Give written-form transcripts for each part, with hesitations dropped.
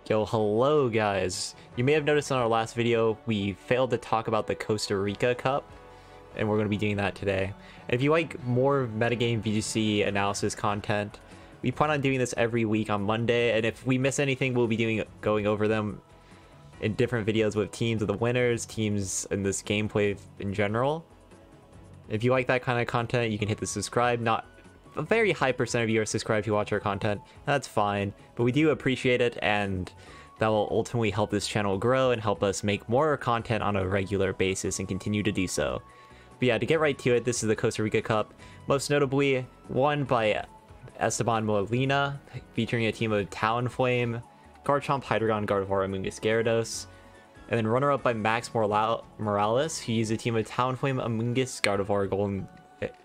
Yo, hello guys. You may have noticed in our last video, we failed to talk about the Costa Rica Cup, and we're going to be doing that today. And if you like more metagame VGC analysis content, we plan on doing this every week on Monday, and if we miss anything, we'll be going over them in different videos with teams of the winners, teams in this gameplay in general. If you like that kind of content, you can hit the subscribe. Not a very high percent of you are subscribed to watch our content. That's fine, but we do appreciate it, and that will ultimately help this channel grow and help us make more content on a regular basis and continue to do so. But yeah, to get right to it, this is the Costa Rica Cup, most notably won by Esteban Molina, featuring a team of Talonflame, Garchomp, HYDREIGON, Gardevoir, Amoonguss, Gyarados, and then runner-up by Max Morales, who used a team of Talonflame, Amoonguss, Gardevoir,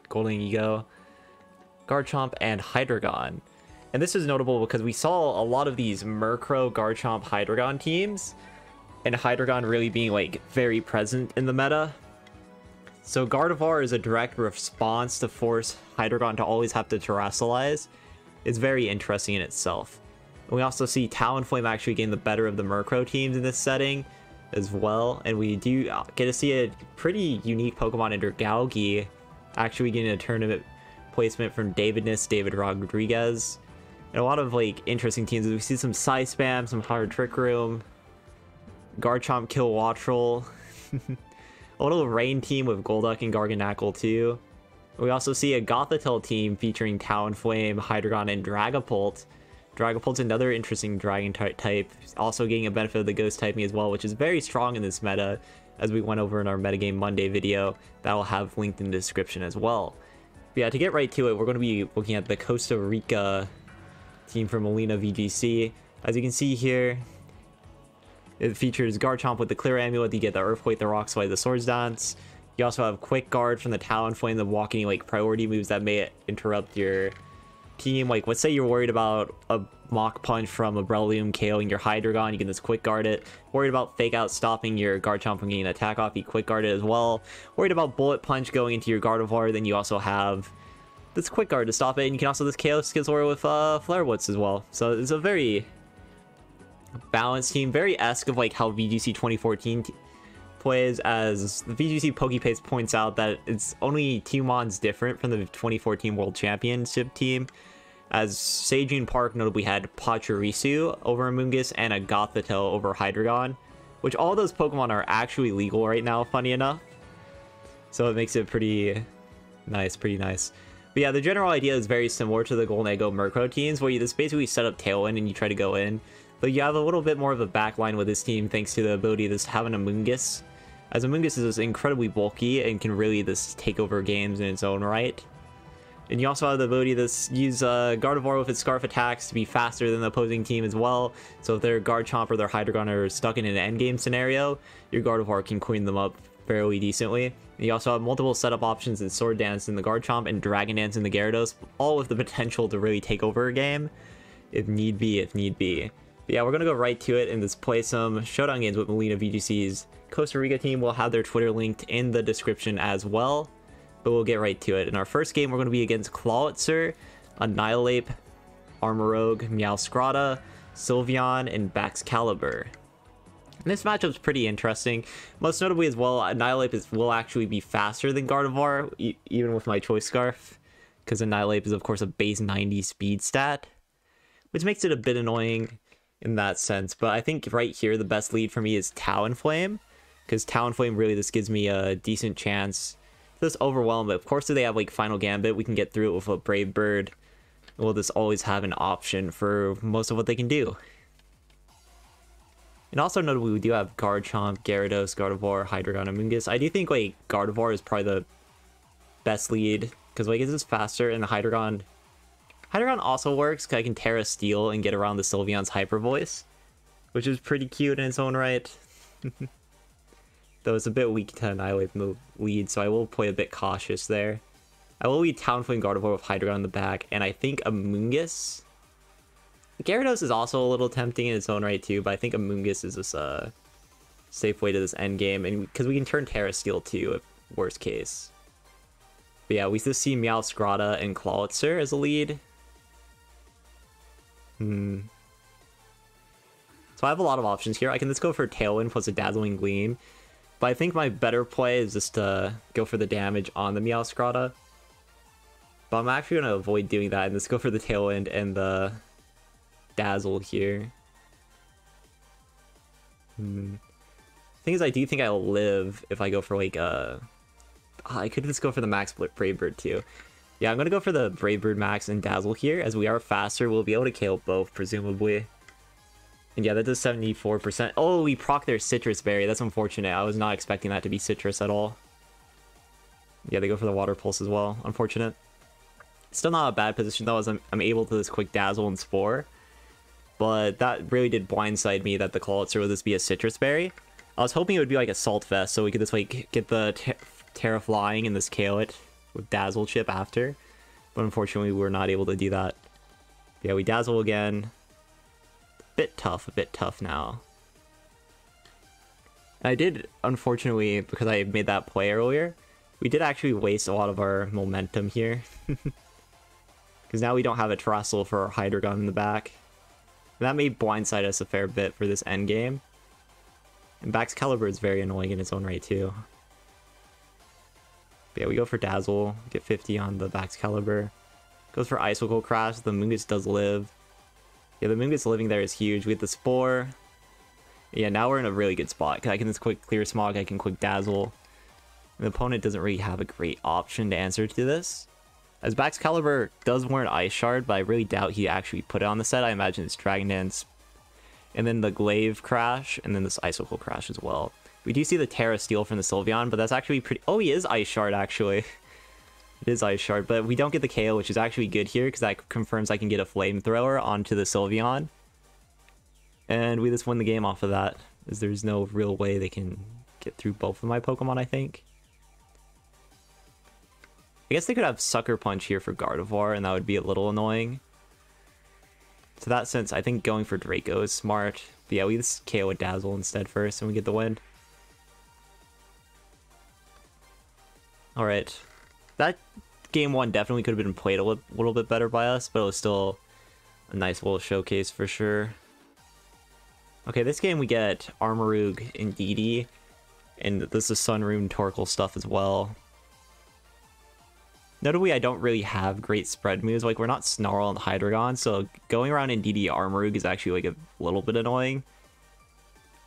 Golden Ego, Garchomp, and HYDREIGON. And this is notable because we saw a lot of these Murkrow, Garchomp, HYDREIGON teams, and HYDREIGON really being like very present in the meta. So Gardevoir is a direct response to force HYDREIGON to always have to Terrasilize. It's very interesting in itself. And we also see Talonflame actually gain the better of the Murkrow teams in this setting as well, and we do get to see a pretty unique Pokemon under Galgi actually getting a tournament placement from David Rodriguez, and a lot of like interesting teams. We see some Psy Spam, some Hard Trick Room, Garchomp Kill Wattrel, a little Rain team with Golduck and Garganacl too. We also see a Gothitelle team featuring Talonflame, HYDREIGON, and Dragapult. Dragapult's another interesting dragon type, also getting a benefit of the ghost typing as well, which is very strong in this meta, as we went over in our Metagame Monday video that will have linked in the description as well. But yeah, to get right to it, we're going to be looking at the Costa Rica team from Molina VGC. As you can see here, it features Garchomp with the Clear Amulet. You get the Earthquake, the Rock Slide, the Swords Dance. You also have Quick Guard from the Talonflame, the walking like priority moves that may interrupt your team. Like, let's say you're worried about a Mach Punch from a Breloom KOing your HYDREIGON, you can just Quick Guard it. Worried about Fake Out stopping your Garchomp from getting an attack off, you Quick Guard it as well. Worried about Bullet Punch going into your Gardevoir, then you also have this Quick Guard to stop it, and you can also this KO Skizor with Flare Blitz as well. So it's a very balanced team, very esque of like how VGC 2014 plays, as the VGC Pokepace points out that it's only 2 mons different from the 2014 World Championship team, as Sajin Park notably had Pachirisu over Amoonguss and a Gothitelle over HYDREIGON, which all those Pokemon are actually legal right now, funny enough. So it makes it pretty nice, But yeah, the general idea is very similar to the Golden Eggo Murkrow teams, where you just basically set up Tailwind and you try to go in. But you have a little bit more of a backline with this team thanks to the ability to just have an Amoonguss, as Amoonguss is incredibly bulky and can really just take over games in its own right. And you also have the ability to use Gardevoir with its Scarf attacks to be faster than the opposing team as well. So if their Garchomp or their HYDREIGON are stuck in an endgame scenario, your Gardevoir can clean them up fairly decently. And you also have multiple setup options in Sword Dance in the Garchomp and Dragon Dance in the Gyarados, all with the potential to really take over a game if need be. But yeah, we're going to go right to it and just play some Showdown games with Molina VGC's Costa Rica team. We'll have their Twitter linked in the description as well. But we'll get right to it. In our first game, we're going to be against Clawitzer, Annihilape, Armorogue, Meowscarada, Sylveon, and Baxcalibur. And this matchup's pretty interesting. Most notably as well, Annihilape will actually be faster than Gardevoir, even with my Choice Scarf, because Annihilape is of course a base 90 speed stat, which makes it a bit annoying in that sense. But I think right here, the best lead for me is Talonflame, because Talonflame really just gives me a decent chance this overwhelm. But of course, if they have like Final Gambit, we can get through it with a Brave Bird. We'll just always have an option for most of what they can do. And also notably, we do have Garchomp, Gyarados, Gardevoir, HYDREIGON, Amoonguss. I do think like Gardevoir is probably the best lead, because like it's just faster, and the HYDREIGON also works because I can Terra Steel and get around the Sylveon's Hyper Voice, which is pretty cute in its own right. Though it's a bit weak to Annihilate in the lead, so I will play a bit cautious there. I will lead Talonflame, Gardevoir with HYDREIGON in the back, and I think Amoonguss. Gyarados is also a little tempting in its own right too, but I think Amoonguss is just a safe way to this end game, and because we can turn Terra Steel too, if worst case. But yeah, we just see Meowscarada and Clawitzer as a lead. So I have a lot of options here. I can just go for Tailwind plus a Dazzling Gleam. But I think my better play is just to go for the damage on the Meowscarada. But I'm actually going to avoid doing that and just go for the Tailwind and the Dazzle here. Thing is, I do think I'll live if I go for like I could just go for the Max Brave Bird too. Yeah, I'm going to go for the Brave Bird Max and Dazzle here. As we are faster, we'll be able to KO both, presumably. And yeah, that does 74%. Oh, we proc their Citrus Berry. That's unfortunate. I was not expecting that to be Citrus at all. Yeah, they go for the Water Pulse as well. Unfortunate. Still not a bad position, though, as I'm able to this quick Dazzle and Spore. But that really did blindside me that the Clawitzer would just be a Citrus Berry. I was hoping it would be like a Salt Vest, so we could just like get the Terra Flying and just KO it with Dazzle Chip after. But unfortunately, we were not able to do that. Yeah, we Dazzle again. A bit tough now. And I did, unfortunately, because I made that play earlier, we did actually waste a lot of our momentum here. Because now we don't have a Terrestrial for our HYDREIGON in the back. And that may blindside us a fair bit for this endgame. And Baxcalibur is very annoying in its own right too. But yeah, we go for Dazzle, get 50 on the Baxcalibur. Goes for Icicle Crash, the Moongus does live. Yeah, the Moongus living there is huge. We get the Spore. Yeah, now we're in a really good spot. Because I can just quick Clear Smog, I can quick Dazzle. And the opponent doesn't really have a great option to answer to this. As Baxcalibur does warrant Ice Shard, but I really doubt he actually put it on the set. I imagine it's Dragon Dance. And then the Glaive Crash, and then this Icicle Crash as well. We do see the Terra Steel from the Sylveon, but that's actually pretty... Oh, he is Ice Shard, actually. It is Ice Shard, but we don't get the KO, which is actually good here, because that confirms I can get a Flamethrower onto the Sylveon. And we just win the game off of that, as there's no real way they can get through both of my Pokemon, I think. I guess they could have Sucker Punch here for Gardevoir, and that would be a little annoying. To that sense, I think going for Draco is smart. But yeah, we just KO a Dazzle instead first, and we get the win. Alright. That game one definitely could have been played a little bit better by us, but it was still a nice little showcase for sure. Okay, this game we get Armarouge and Indeedee, and this is Sunrune Torkoal stuff as well. Notably, I don't really have great spread moves. Like, we're not Snarl and Hydreigon, so going around Indeedee Armarouge is actually like a little bit annoying.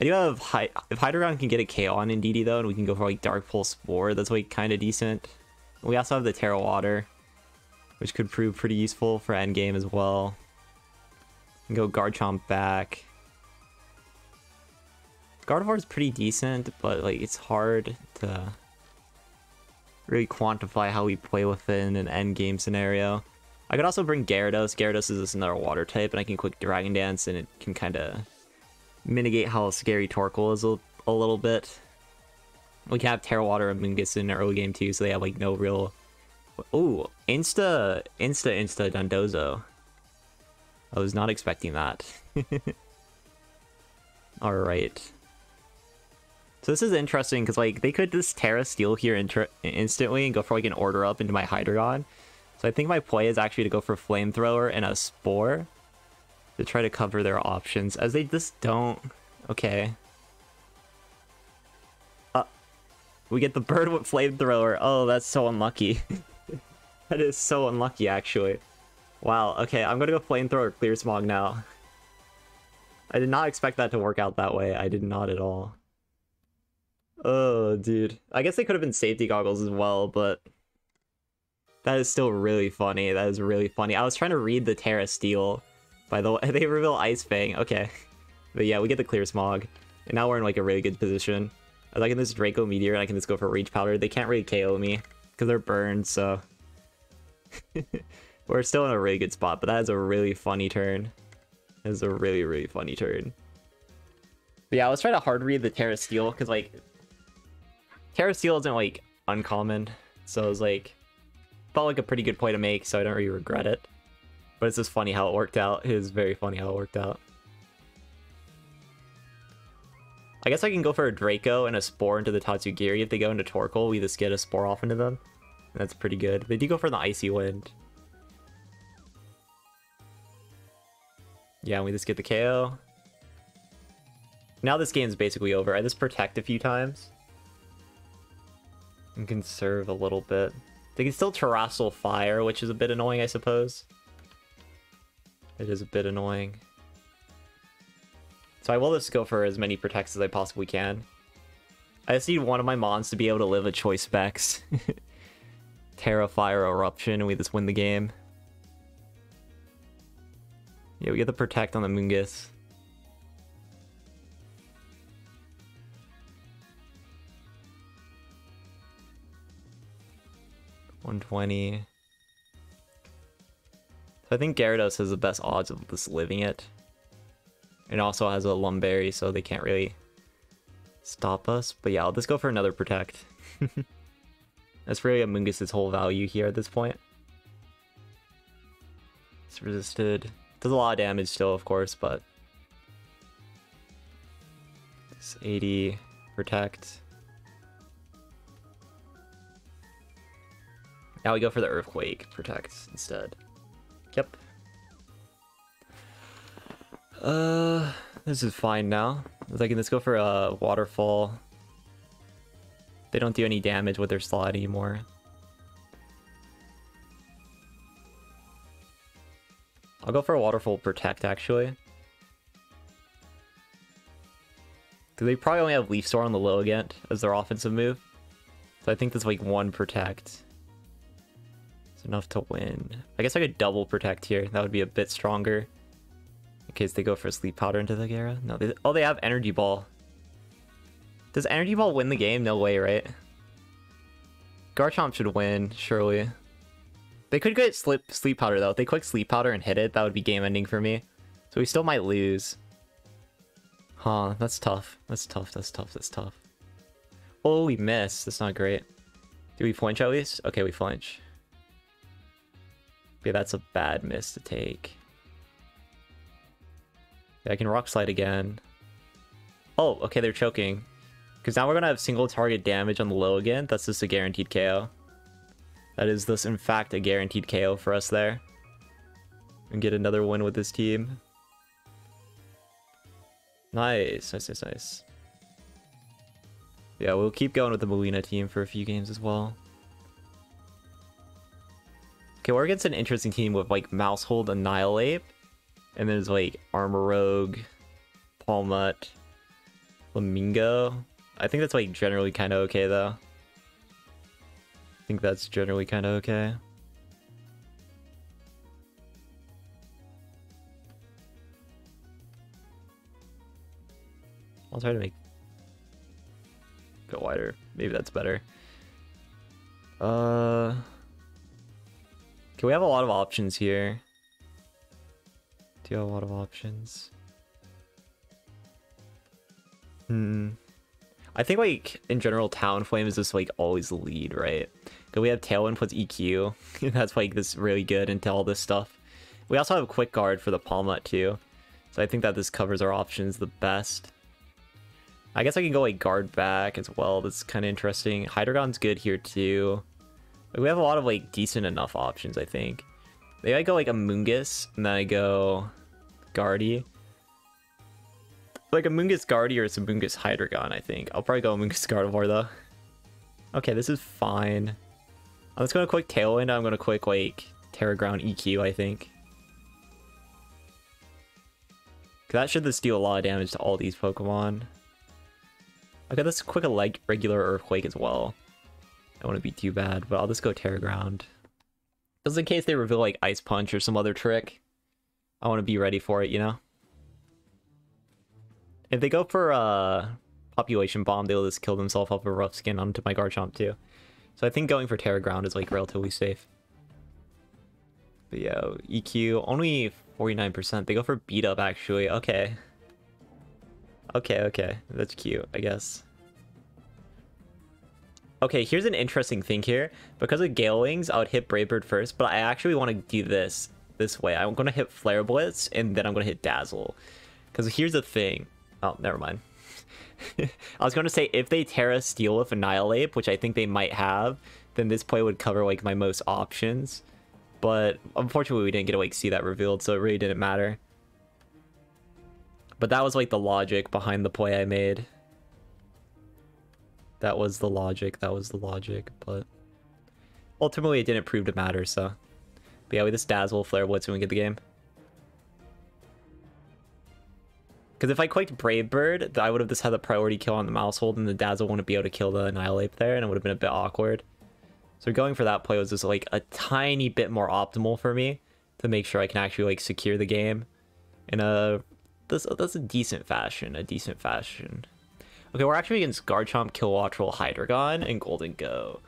I do have if Hydreigon can get a KO on Indeedee though, and we can go for like Dark Pulse Spore, that's like kind of decent. We also have the Terra Water, which could prove pretty useful for endgame as well. And go Garchomp back. Gardevoir is pretty decent, but like it's hard to really quantify how we play with it in an endgame scenario. I could also bring Gyarados. Gyarados is just another water type, and I can quick Dragon Dance, and it can kind of mitigate how scary Torkoal is a little bit. We can have Terra Water and Moongus in the early game too, so they have like no real... Ooh, Insta Dundozo. I was not expecting that. Alright. So this is interesting, because like they could just Terra Steel here instantly and go for like an Order Up into my Hydreigon. So I think my play is actually to go for Flamethrower and a Spore to try to cover their options, as they just don't... Okay. We get the bird with Flamethrower. Oh, that's so unlucky. That is so unlucky, actually. Wow, okay, I'm gonna go Flamethrower Clear Smog now. I did not expect that to work out that way. I did not at all. Oh, dude. I guess they could have been Safety Goggles as well, but... That is still really funny. That is really funny. I was trying to read the Terra Steel. By the way, they reveal Ice Fang. Okay. But yeah, we get the Clear Smog. And now we're in like a really good position. I can this Draco Meteor, and I can just go for Reach Powder. They can't really KO me, because they're burned, so... We're still in a really good spot, but that is a really funny turn. That is a really, really funny turn. But yeah, I was trying to hard read the Terra Steel, because like... Terra Steel isn't like uncommon, so it was like... Felt like a pretty good play to make, so I don't really regret it. But it's just funny how it worked out. It is very funny how it worked out. I guess I can go for a Draco and a Spore into the Tatsugiri. If they go into Torkoal, we just get a Spore off into them. And that's pretty good. They do go for the Icy Wind. Yeah, we just get the KO. Now this game's basically over. I just protect a few times. And conserve a little bit. They can still Terrestrial Fire, which is a bit annoying, I suppose. It is a bit annoying. So I will just go for as many protects as I possibly can. I just need one of my mons to be able to live a choice specs. Terra, Fire, Eruption, and we just win the game. Yeah, we get the protect on the Mungus. $120. So I think Gyarados has the best odds of just living it. And also has a Lumberry, so they can't really stop us. But yeah, I'll just go for another protect. That's really Amoonguss' whole value here at this point. It's resisted. Does a lot of damage still, of course, but... It's 80. Protect. Now we go for the Earthquake. Protect instead. Yep. This is fine now. I can just go for a Waterfall. They don't do any damage with their slot anymore. I'll go for a Waterfall Protect, actually. Because they probably only have Leaf Storm on the low again as their offensive move. So I think that's like one Protect. It's enough to win. I guess I could double Protect here. That would be a bit stronger. In case they go for a Sleep Powder into the Gyara. No, they have Energy Ball. Does Energy Ball win the game? No way, right? Garchomp should win, surely. They could get Sleep Powder, though. If they click Sleep Powder and hit it, that would be game ending for me. So we still might lose. Huh, that's tough. That's tough, that's tough, that's tough. Oh, we missed. That's not great. Do we flinch at least? Okay, we flinch. Okay, that's a bad miss to take. Yeah, I can Rock Slide again. Oh, okay, they're choking. Because now we're going to have single target damage on the low again. That's just a guaranteed KO. That is thus, in fact, a guaranteed KO for us there. And get another win with this team. Nice, nice, nice, nice. Yeah, we'll keep going with the Molina team for a few games as well. Okay, we're against an interesting team with, like, Mousehold, Annihilate. And there's, like, Armorogue, Palmut, Flamingo. I think that's, like, generally kind of okay, though. I think that's generally kind of okay. I'll try to make... go wider. Maybe that's better. Okay, we have a lot of options here. Do you have a lot of options? I think, like, in general, Talonflame is just, like, always the lead, right? Because we have Tailwind plus EQ. That's, like, this really good into all this stuff. We also have Quick Guard for the Palmut, too. So I think that this covers our options the best. I guess I can go, like, Guard back as well. That's kind of interesting. Hydreigon's good here, too. Like, we have a lot of, like, decent enough options, I think. Maybe I go, like, Amoonguss, and then I go Guardy. Like Amoonguss Guardy or Amoonguss Hydreigon, I think. I'll probably go Amoonguss Gardevoir, though. Okay, this is fine. I'm just going to quick Tailwind. I'm going to quick, like, Terra Ground EQ, I think. That should just deal a lot of damage to all these Pokemon. Okay, let's quick a regular Earthquake as well. I don't want to be too bad, but I'll just go Terra Ground. Just in case they reveal, like, Ice Punch or some other trick. I want to be ready for it, you know? If they go for Population Bomb, they'll just kill themselves off a Rough Skin onto my Garchomp too. So I think going for Terra Ground is, like, relatively safe. But yeah, EQ, only 49%. They go for Beat Up, actually. Okay. Okay. That's cute, I guess. Okay, here's an interesting thing here. Because of Gale Wings, I would hit Brave Bird first, but I actually want to do this way. I'm going to hit Flare Blitz, and then I'm going to hit Dazzle. Because here's the thing. Oh, never mind. I was going to say, if they Terra Steel with Annihilate, which I think they might have, then this play would cover, like, my most options. But unfortunately, we didn't get to, like, see that revealed, so it really didn't matter. But that was like the logic behind the play I made. That was the logic, but ultimately it didn't prove to matter, so. But yeah, we just dazzle, flare blitz, and we get the game. Because if I clicked Brave Bird, I would have just had the priority kill on the mouse hold, and the dazzle wouldn't be able to kill the Annihilate there, and it would have been a bit awkward. So going for that play was just like a tiny bit more optimal for me to make sure I can actually like secure the game in that's a decent fashion, Okay, we're actually against Garchomp, Kilowattrel, Hydreigon, and Golden Go.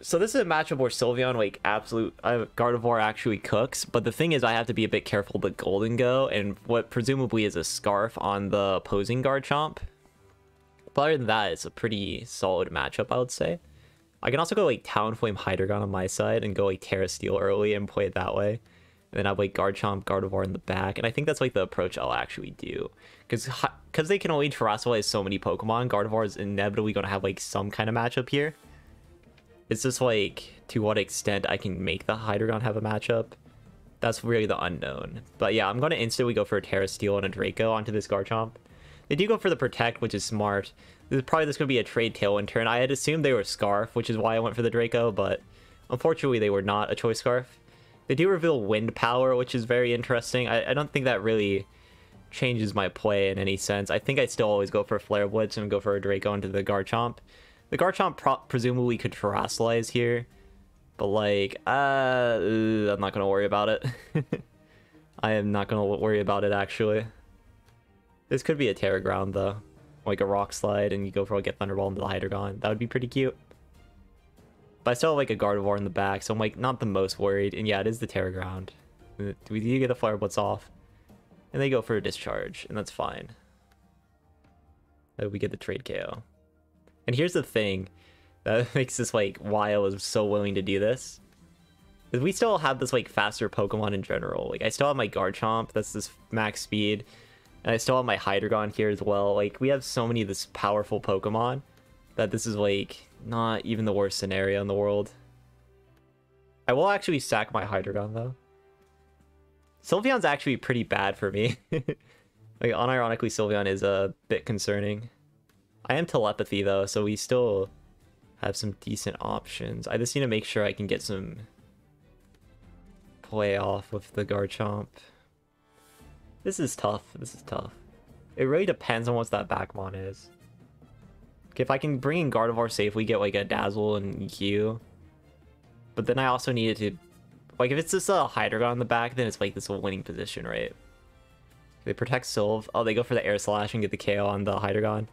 So this is a matchup where Sylveon, like, Gardevoir actually cooks, but the thing is I have to be a bit careful with Golden Go and what presumably is a Scarf on the opposing Garchomp. But other than that, it's a pretty solid matchup, I would say. I can also go, like, Talonflame Hydreigon on my side and go, like, Terra Steel early and play it that way. And then I have, like, Garchomp, Gardevoir in the back, and I think that's, like, the approach I'll actually do. Because they can only Terrasilize so many Pokemon, Gardevoir is inevitably going to have, like, some kind of matchup here. It's just like, to what extent I can make the Hydreigon have a matchup. That's really the unknown. But yeah, I'm going to instantly go for a Terra Steel and a Draco onto this Garchomp. They do go for the Protect, which is smart. This is probably just going to be a trade Tailwind turn. I had assumed they were Scarf, which is why I went for the Draco, but unfortunately they were not a choice Scarf. They do reveal Wind Power, which is very interesting. I don't think that really changes my play in any sense. I think I still always go for a Flare Blitz and go for a Draco into the Garchomp. The Garchomp presumably could Terrasilize here, but like, I'm not going to worry about it. I am not going to worry about it, actually. This could be a Terra Ground, though. Like a Rock Slide, and you go for like a Thunderbolt into the Hydreigon. That would be pretty cute. But I still have like a Gardevoir in the back, so I'm like not the most worried. And yeah, it is the Terra Ground. We do get the Flare Blitz off. And they go for a Discharge, and that's fine. We get the trade KO. And here's the thing that makes this like why I was so willing to do this. Is we still have this like faster Pokemon in general. Like I still have my Garchomp, that's this max speed. And I still have my Hydreigon here as well. Like we have so many of this powerful Pokemon that this is like not even the worst scenario in the world. I will actually sack my Hydreigon though. Sylveon's actually pretty bad for me. Like unironically, Sylveon is a bit concerning. I am Telepathy though, so we still have some decent options. I just need to make sure I can get some play off with the Garchomp. This is tough. It really depends on what that Backmon is. Okay, if I can bring in Gardevoir safely, get like a Dazzle and EQ. But then I also needed to... Like if it's just a Hydreigon in the back, then it's like this winning position, right? They protect Sylve. Oh, they go for the Air Slash and get the KO on the Hydreigon.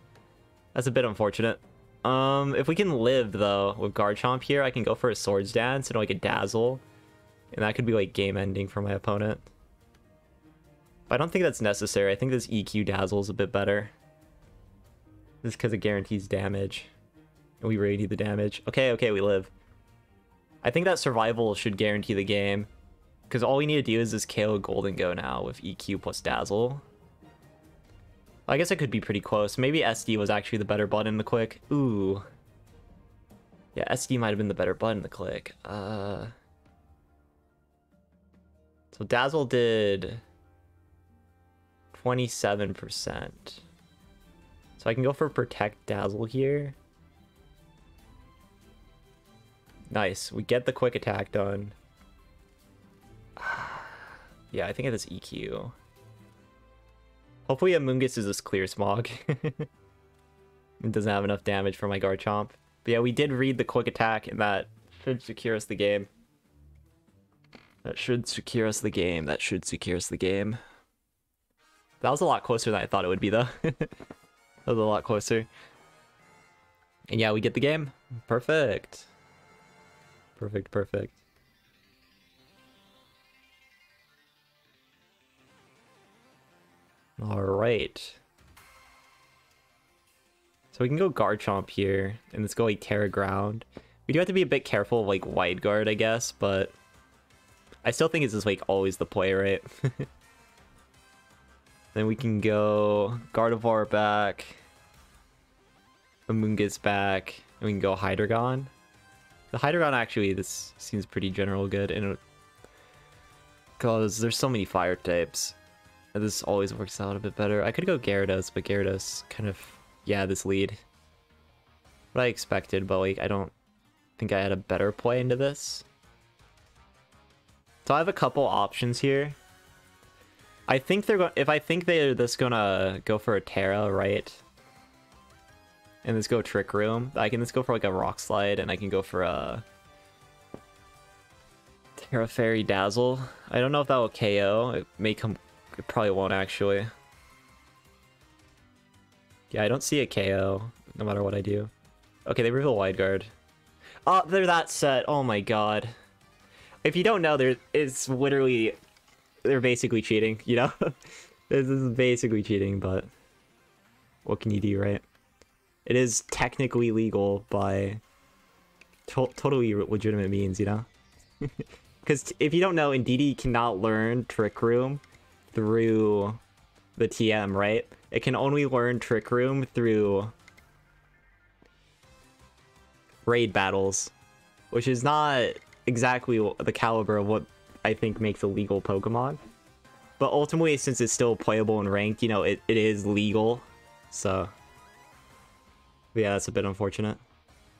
That's a bit unfortunate. If we can live, though, with Garchomp here, I can go for a Swords Dance and like a Dazzle. And that could be like game ending for my opponent. But I don't think that's necessary. I think this EQ Dazzle is a bit better. Just because it guarantees damage. And we really need the damage. Okay, we live. I think that survival should guarantee the game. Because all we need to do is just KO Golden Go now with EQ plus Dazzle. I guess it could be pretty close. Maybe SD was actually the better button in the click. Ooh. Yeah, SD might have been the better button in the click. So Dazzle did 27%. So I can go for Protect Dazzle here. Nice. We get the quick attack done. Yeah, I think it is EQ. Hopefully Amoonguss is this Clear Smog. It doesn't have enough damage for my Garchomp. But yeah, we did read the quick attack, and that should secure us the game. That should secure us the game. That was a lot closer than I thought it would be, though. That was a lot closer. And yeah, we get the game. Perfect. Perfect. Alright. So we can go Garchomp here, and let's go like Terra Ground. We do have to be a bit careful of like Wide Guard, I guess, but I still think it's just like always the play, right? Then we can go Gardevoir back, Amoonguss back, and we can go Hydreigon. The Hydreigon actually, this seems pretty general good, and because there's so many fire types. This always works out a bit better. I could go Gyarados, but Gyarados kind of, yeah, this lead. What I expected, but like I don't think I had a better play into this. So I have a couple options here. I think they're going. If I think they're just gonna go for a Terra, right? And let's go Trick Room. I can just go for like a Rock Slide, and I can go for a Terra Fairy Dazzle. I don't know if that will KO. It may come. It probably won't actually. Yeah, I don't see a KO no matter what I do. Okay, they reveal Wide Guard. Oh, they're that set. Oh my god. If you don't know, it's literally, they're basically cheating, you know? This is basically cheating, but what can you do, right? It is technically legal by totally legitimate means, you know? Because if you don't know, Indeedee cannot learn Trick Room through the TM, right? It can only learn Trick Room through raid battles, which is not exactly the caliber of what I think makes a legal Pokemon. But ultimately, since it's still playable in ranked, you know, it is legal. So, yeah, that's a bit unfortunate.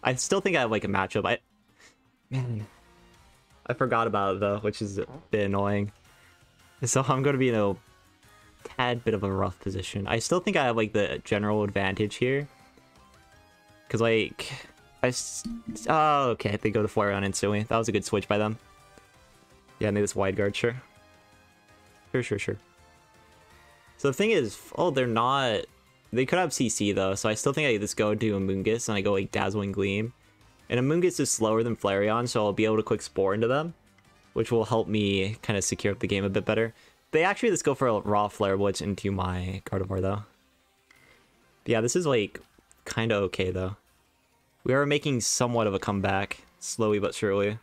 I still think I have like a matchup. Man, I forgot about it though, which is a bit annoying. So I'm going to be in a tad bit of a rough position. I still think I have like the general advantage here. Because like, oh, okay, they go to Flareon instantly. That was a good switch by them. Yeah, and they just Wide Guard, sure. Sure. So the thing is, oh, they're not... They could have CC though, so I still think I just go to Amoonguss and I go like Dazzling Gleam. And Amoonguss is slower than Flareon, so I'll be able to quick Spore into them, which will help me kind of secure up the game a bit better. They actually just go for a raw Flare Blitz into my Gardevoir though. But yeah, this is like kind of okay though. We are making somewhat of a comeback, slowly but surely.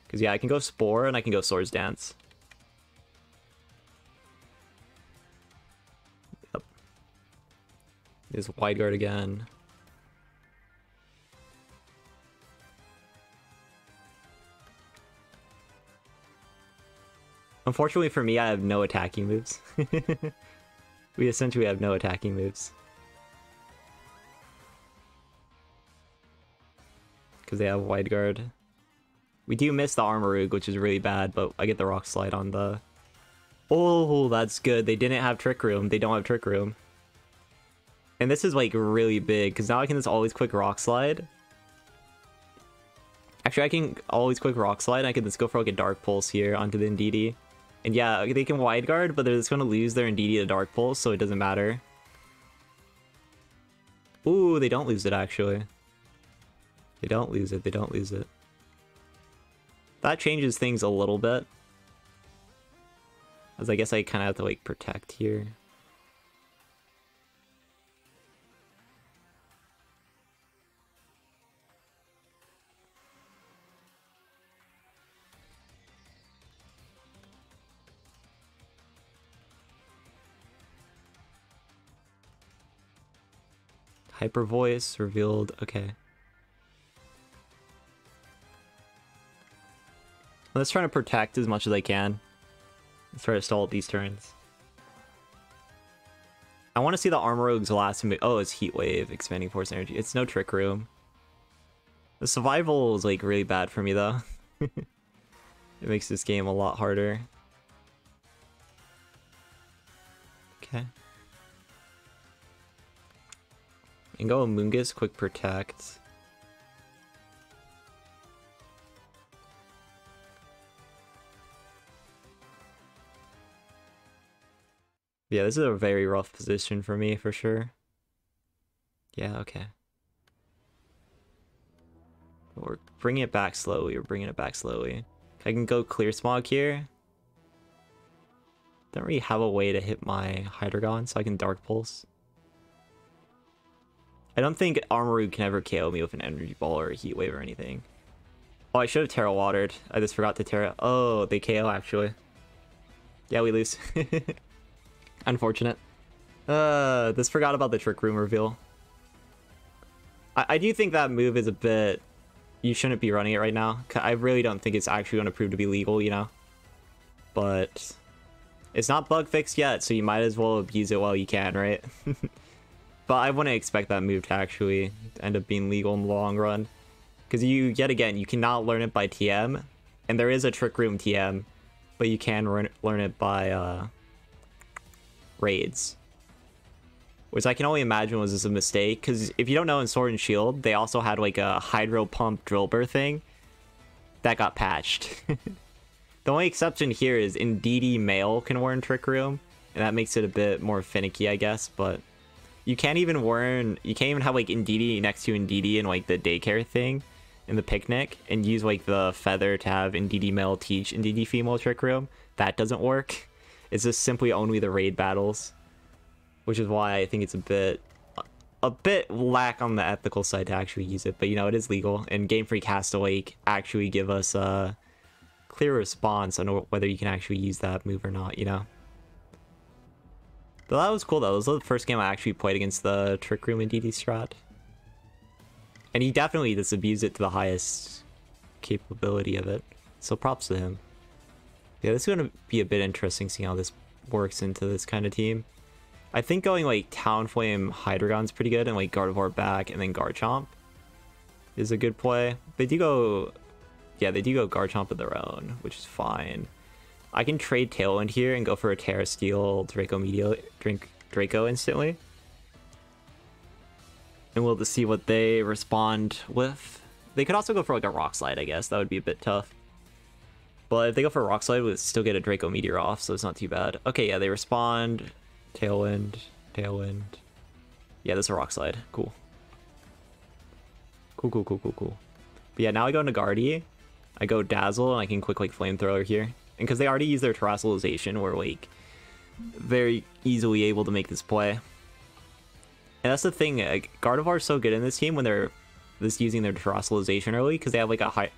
Because yeah, I can go Spore and I can go Swords Dance. Yep. There's Wide Guard again. Unfortunately for me, I have no attacking moves. We essentially have no attacking moves. Because they have Wide Guard. We do miss the Armarouge, which is really bad, but I get the Rock Slide on the... Oh, that's good. They didn't have Trick Room. They don't have Trick Room. And this is like really big, because now I can just always quick Rock Slide. Actually, I can always quick Rock Slide, and I can just go for like a Dark Pulse here onto the Indeedee. And yeah, they can Wide Guard, but they're just going to lose their Indeedee to Dark Pulse, so it doesn't matter. Ooh, they don't lose it, actually. They don't lose it. They don't lose it. That changes things a little bit. As I guess I kind of have to, like, protect here. Hyper Voice revealed. Okay. Let's try to protect as much as I can. Let's try to stall these turns. I want to see the Armarouge's last move. Oh, it's Heat Wave, Expanding Force Energy. It's no Trick Room. The survival is like really bad for me though. It makes this game a lot harder. Okay. And go Amoonguss, quick protect. Yeah, this is a very rough position for me, for sure. Yeah, okay. We're bringing it back slowly. We're bringing it back slowly. I can go Clear Smog here. Don't really have a way to hit my HYDREIGON, so I can Dark Pulse. I don't think Armarouge can ever KO me with an Energy Ball or a Heat Wave or anything. Oh, I should have Terra Watered. I just forgot to Terra. Oh, they KO actually. Yeah, we lose. Unfortunate. Just forgot about the Trick Room reveal. I do think that move is a bit... You shouldn't be running it right now. I really don't think it's actually going to prove to be legal, you know? But It's not bug fixed yet, so you might as well abuse it while you can, right? But I wouldn't expect that move to actually end up being legal in the long run. Because yet again, you cannot learn it by TM. And there is a Trick Room TM, but you can learn it by raids. Which I can only imagine was just a mistake, because if you don't know, in Sword and Shield, they also had like a Hydro Pump Drillbur thing that got patched. The only exception here is Indeedee Male can warn Trick Room, and that makes it a bit more finicky, I guess, but you can't even have like Indeedee next to Indeedee in like the daycare thing in the picnic, and use like the feather to have Indeedee Male teach Indeedee Female Trick Room. That doesn't work. It's just simply only the raid battles, which is why I think it's a bit lack on the ethical side to actually use it. But you know, it is legal, and Game Freak has to like actually give us a clear response on whether you can actually use that move or not, you know. But that was cool though. This was the first game I actually played against the Trick Room Indeedee strat, and he definitely just abused it to the highest capability of it, so props to him. Yeah, this is going to be a bit interesting seeing how this works into this kind of team. I think going like Talonflame HYDREIGON is pretty good, and like Gardevoir back and then Garchomp is a good play. They do go Garchomp of their own, which is fine. I can trade Tailwind here and go for a Terra Steel Draco instantly. And we'll just see what they respond with. They could also go for like a Rock Slide, I guess. That would be a bit tough. But if they go for a Rock Slide, we'll still get a Draco Meteor off, so it's not too bad. Okay, yeah, they respond. Tailwind. Yeah, this is a Rock Slide. Cool. Cool. But yeah, now I go into Guardy. I go Dazzle, and I can quick like Flamethrower here. And because they already use their Terrassalization, we're like very easily able to make this play. And that's the thing, Gardevoir is so good in this team when they're just using their Terrassalization early, because they have like a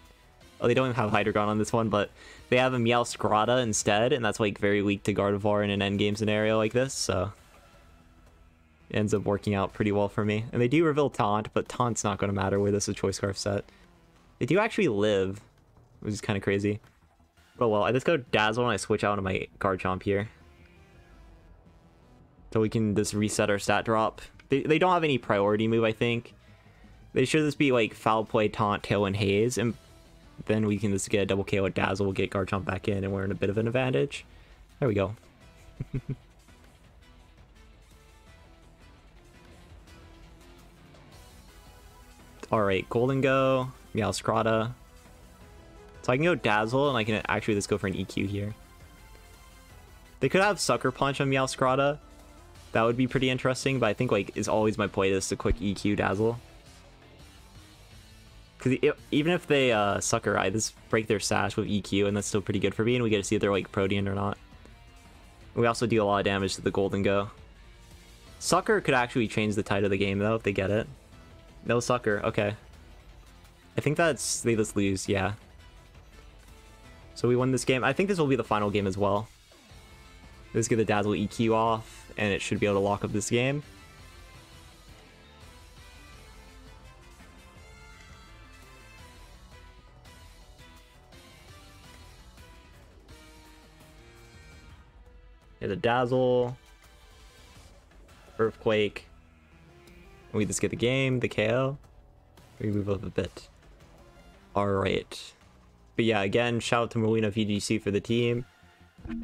they don't even have HYDREIGON on this one, but they have a Meowscarada instead, and that's like very weak to Gardevoir in an endgame scenario like this, so it ends up working out pretty well for me. And they do reveal Taunt, but Taunt's not going to matter with this Choice Scarf set. They do actually live, which is kind of crazy. But well, I just go Dazzle and I switch out on my Garchomp here, so we can just reset our stat drop. They don't have any priority move, I think. They should just be like Foul Play, Taunt, Tailwind, Haze, and then we can just get a double KO with Dazzle, we'll get Garchomp back in, and we're in a bit of an advantage. There we go. Alright, Golden Go, Meowscarada. So I can go Dazzle, and I can actually just go for an EQ here. They could have Sucker Punch on Meowscarada. That would be pretty interesting, but I think like is always my play is to quick EQ Dazzle. Because even if they Sucker, I just break their Sash with EQ, and that's still pretty good for me, and we get to see if they're like Protean or not. We also do a lot of damage to the Golden Go. Sucker could actually change the tide of the game though, if they get it. No Sucker, okay. I think that's, they just lose, yeah. So we won this game. I think this will be the final game as well. Let's get the Dazzle EQ off, and it should be able to lock up this game. Yeah, the Dazzle, Earthquake, and we just get the game, the KO. We move up a bit. Alright. But yeah, again, shout out to Molina VGC for the team.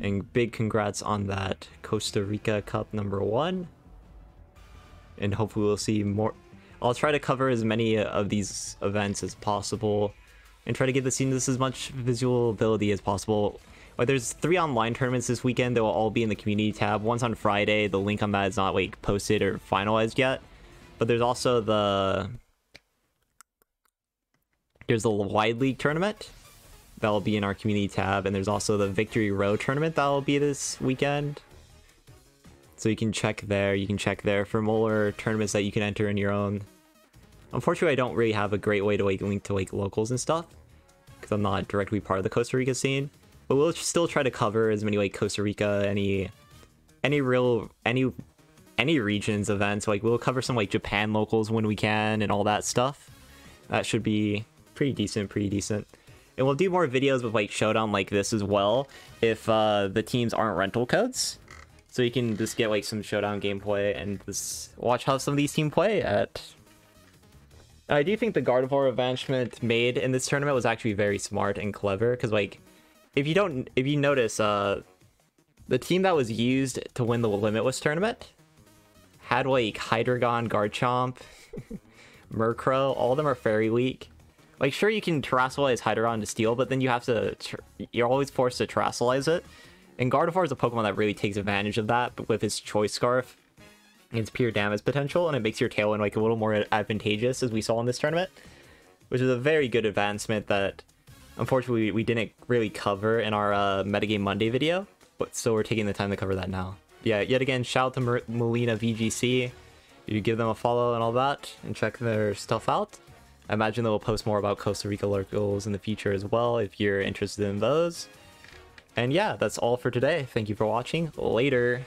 And big congrats on that Costa Rica Cup #1. And hopefully we'll see more. I'll try to cover as many of these events as possible, and try to give the scene this as much visual ability as possible. Like, there's 3 online tournaments this weekend. They will all be in the community tab. One's on Friday. The link on that is not like posted or finalized yet. But there's also the Wide League tournament that'll be in our community tab, and there's also the Victory Row tournament that'll be this weekend. So you can check there. You can check there for more tournaments that you can enter in your own. Unfortunately, I don't really have a great way to like link to like locals and stuff, because I'm not directly part of the Costa Rica scene. But we'll still try to cover as many like Costa Rica, any regions events. Like we'll cover some like Japan locals when we can and all that stuff. That should be pretty decent. And we'll do more videos with like Showdown like this as well if the teams aren't rental codes. So you can just get like some Showdown gameplay and just watch how some of these teams play at. I do think the Gardevoir advancement made in this tournament was actually very smart and clever, because like if you notice, the team that was used to win the Limitless tournament had like HYDREIGON, Garchomp, Murkrow. All of them are very weak. Like, sure, you can Terrasilize HYDREIGON to steal, but then you have to you're always forced to Terrasilize it. And Gardevoir is a Pokemon that really takes advantage of that with his Choice Scarf and its pure damage potential, and it makes your Tailwind like a little more advantageous, as we saw in this tournament, which is a very good advancement that unfortunately we didn't really cover in our Metagame Monday video, but so we're taking the time to cover that now. Yeah, yet again, shout out to Melina VGC. You give them a follow and all that, and check their stuff out. I imagine they'll post more about Costa Rica locals in the future as well, if you're interested in those. And yeah, that's all for today. Thank you for watching. Later.